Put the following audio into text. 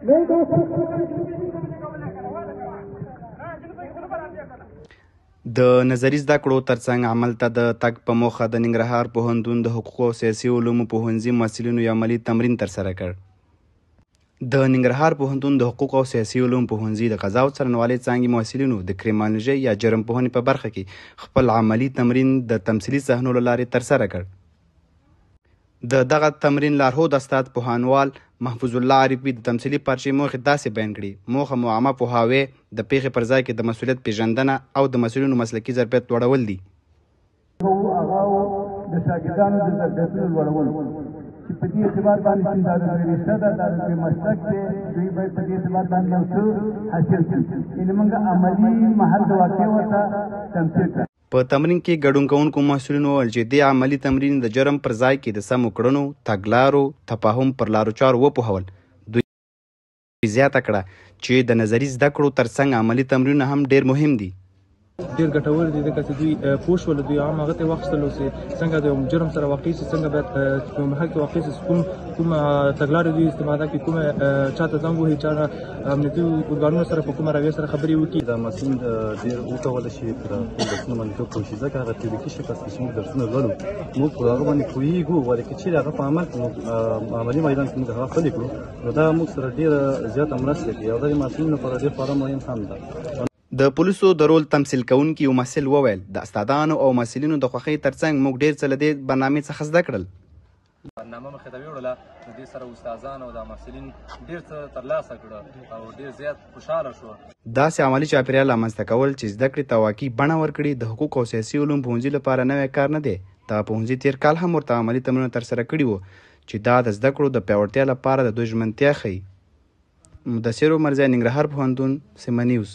د نظري زده کړو ترڅنګ عمل ته د تګ په موخه د ننګرهار پوهنتون د حقوقو او سیاسي علومو پوهنځي محصلینو یو عملي تمرین ترسره کړ. د ننګرهار پوهنتون د حقوقو او سیاسي علومو پوهنځي د قضا او څارنوالۍ څانګې محصلینو د کریمینالوژي یا جرم پوهنې په برخه کې خپل عملي تمرین د تمثیلي صحنو له لارې ترسره کړ. د دغه تمرین لارښود استاد پوهانوال محفوظ الله عارفي د تمثیلي پارچې موخې داسې بیان کړي: موخه مو عامه پوهاوی، د پیښې پر ځای کې د مسؤلیت پیژندنه او د مسؤلینو مسلکي ظرفیت لوړول دي. هغه د شاګردانو د ظرفیتونو لوړول چې په دې اعتبار باندې چې دا د رشته ده، دا د مسلک دی، دوی باید په دې اعتبار باندې یو څه حاصل کړي. یعنې موږ عملي محل د واقع ورته تمثیل کړو. په تمرین کې ګډون کوونکو محصلینو وویل چې دې عملي تمرین د جرم پر ځای کې د سمو کړنو، تګلارو، تفاهم پر لارو چارو وپوهول. دوی زیاته کړه چې د نظري زده کړو ترڅنګ عملي تمرینونه هم ډېر مهم دي. ډېر ګټور دي ځکه چې دوی پوه شول، دوی هم هغه ته واخیستلو چې څنګه د جرم سره واقع شي، څنګه باید په محل کې واقع شي، کوم تګلارې دوی استفاده کړي، کومه چاته زنګ وهي، چا امنیتي ارګانونو سره په کومه رویه سره خبرې وکړي. دا محصلین ډېر وکولی شي پر خپل درسونه باندې ښه پوه شي، ځکه هغه تیوریکي شکل کې چې موږ درسونه لولو موږ پر هغه باندې پوهېږو، ولې که چیرې هغه په عمل کې عملي میدان کې موږ هغه پلي کړو نو دا موږ سره ډېره زیاته مرسته کوي او دا د محصلینو لپاره ډېر خورا مهم هم ده. د پولیسو د رول تمثیل کوونکي یو محصل وویل د استادانو او محصلینو د خوښۍ ترڅنګ موږ ډېر څه له دې برنامې څخه زده کړل. برنامه مخې ته ویوړله، نو دې سره استادان او د محصلین ډېر څه ترلاسه کړه او ډېر زیات خوشحاله شو. داسې عملي چاپېریال رامنځته کول چې زده کړې ته واقعي بڼه ورکړي د حقوقو او سیاسي علومو پوهنځي لپاره نوی کار نه دی. دغه پوهنځي تېر کال هم ورته عملي تمرینونه ترسره کړي وو چې دا د زده کړو د پیاوړتیا لپاره د دوی ژمنتیا ښیي. مدثر عمرزی، ننګرهار پوهنتون، سیمه نیوز.